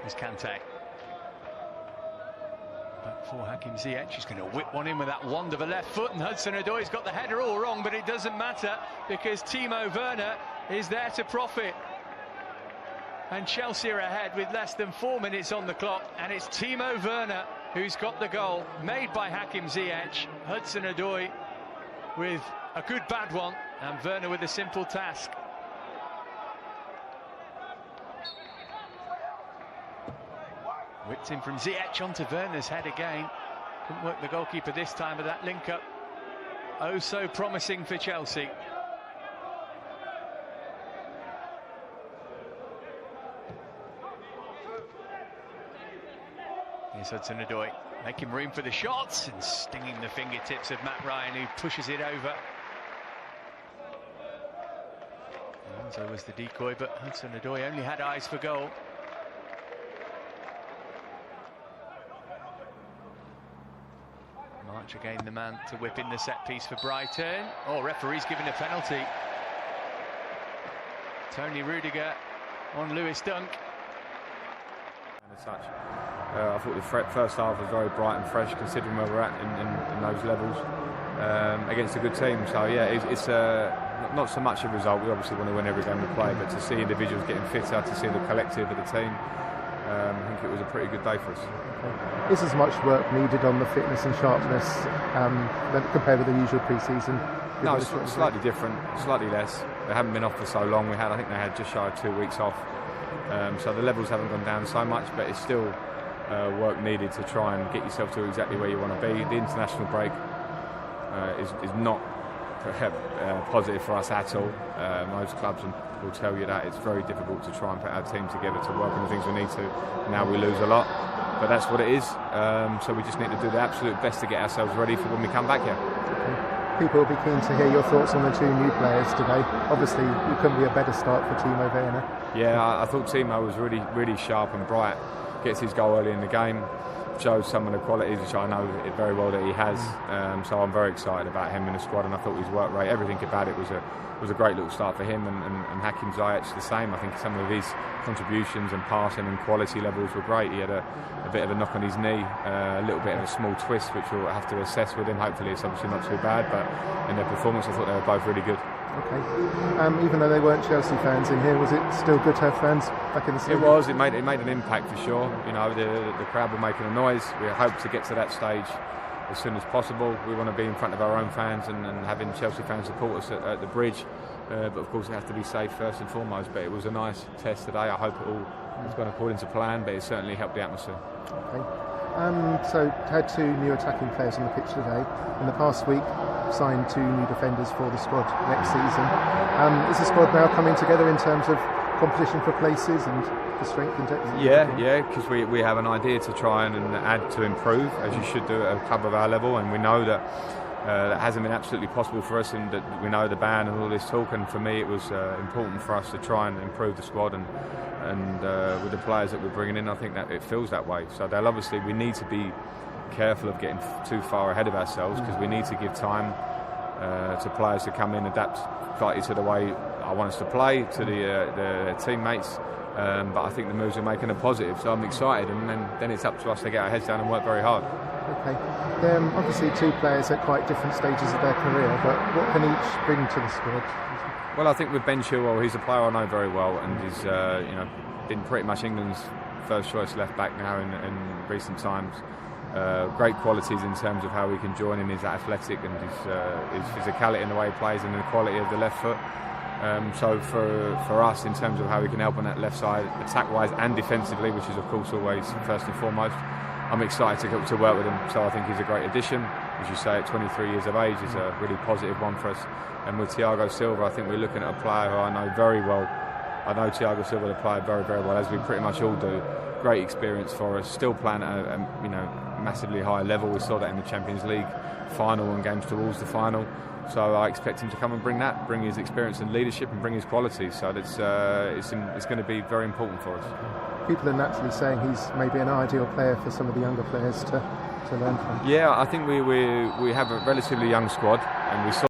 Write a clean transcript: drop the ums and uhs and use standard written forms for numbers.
Is Kante. Back for Hakim Ziyech. He's going to whip one in with that wand of a left foot, and Hudson-Odoi's got the header all wrong, but it doesn't matter because Timo Werner is there to profit. And Chelsea are ahead with less than 4 minutes on the clock, and it's Timo Werner who's got the goal, made by Hakim Ziyech. Hudson-Odoi with a good bad one, and Werner with a simple task. Whipped in from Ziyech onto Werner's head again. Couldn't work the goalkeeper this time, but that link-up, oh so promising for Chelsea. Here's Hudson-Odoi, making room for the shots and stinging the fingertips of Matt Ryan, who pushes it over. And so was the decoy, but Hudson-Odoi only had eyes for goal. March again the man to whip in the set piece for Brighton. Oh, referee's given a penalty. Tony Rudiger on Lewis Dunk. As such, I thought the first half was very bright and fresh, considering where we're at in those levels against a good team. So yeah, it's not so much a result. We obviously want to win every game we play, but to see individuals getting fitter, to see the collective of the team, I think it was a pretty good day for us. Is as much work needed on the fitness and sharpness compared with the usual pre-season? No, it's slightly different, slightly less. They haven't been off for so long. I think they had just shy of 2 weeks off. So the levels haven't gone down so much, but it's still work needed to try and get yourself to exactly where you want to be. The international break is not positive for us at all. Most clubs will tell you that it's very difficult to try and put our team together to work on the things we need to. Now we lose a lot, but that's what it is. So we just need to do the absolute best to get ourselves ready for when we come back here. People will be keen to hear your thoughts on the two new players today. Obviously, it couldn't be a better start for Timo Werner. Yeah, I thought Timo was really sharp and bright. Gets his goal early in the game, shows some of the qualities which I know very well that he has. So I'm very excited about him in the squad, and I thought his work rate, everything about it was a great little start for him. And Hakim Ziyech the same. I think some of his contributions and passing and quality levels were great. He had a bit of a knock on his knee, a little bit of a small twist, which we'll have to assess with him. Hopefully it's obviously not too bad, but in their performance I thought they were both really good. Okay. Even though they weren't Chelsea fans in here, was it still good to have fans back in the stadium? It was. It made an impact for sure. You know, the crowd were making a noise. We hope to get to that stage as soon as possible. We want to be in front of our own fans and having Chelsea fans support us at the bridge. But of course it has to be safe first and foremost. But it was a nice test today. I hope it all has gone according to plan, but it certainly helped the atmosphere. Okay. So had two new attacking players on the pitch today. In the past week, signed two new defenders for the squad next season. Is the squad now coming together in terms of competition for places and the strength and depth? Yeah, because we have an idea to try and add to improve, as you should do at a club of our level, and we know that that hasn't been absolutely possible for us, and that we know the ban and all this talk, and for me it was important for us to try and improve the squad, and with the players that we're bringing in, I think that it feels that way. So we need to be careful of getting too far ahead of ourselves, because we need to give time to players to come in, adapt slightly to the way I want us to play, to the teammates. But I think the moves we're making are positive, so I'm excited, and then it's up to us to get our heads down and work very hard. Okay. Obviously two players at quite different stages of their career, but what can each bring to the squad? Well, I think with Ben Chilwell, he's a player I know very well, and he's been pretty much England's first choice left back now in recent times. Great qualities in terms of how he can join in, his athletic and his physicality in the way he plays, and the quality of the left foot. So for us, in terms of how we can help on that left side, attack-wise and defensively, which is of course always first and foremost, I'm excited to work with him. So I think he's a great addition. As you say, at 23 years of age, is a really positive one for us. And with Thiago Silva, I think we're looking at a player who I know very well. I know Thiago Silva, the player, very, very well, as we pretty much all do. Great experience for us. Still playing at a massively high level. We saw that in the Champions League final and games towards the final. So I expect him to come and bring his experience and leadership, and bring his qualities. So it's going to be very important for us. People are naturally saying he's maybe an ideal player for some of the younger players to learn from. Yeah, I think we have a relatively young squad, and we saw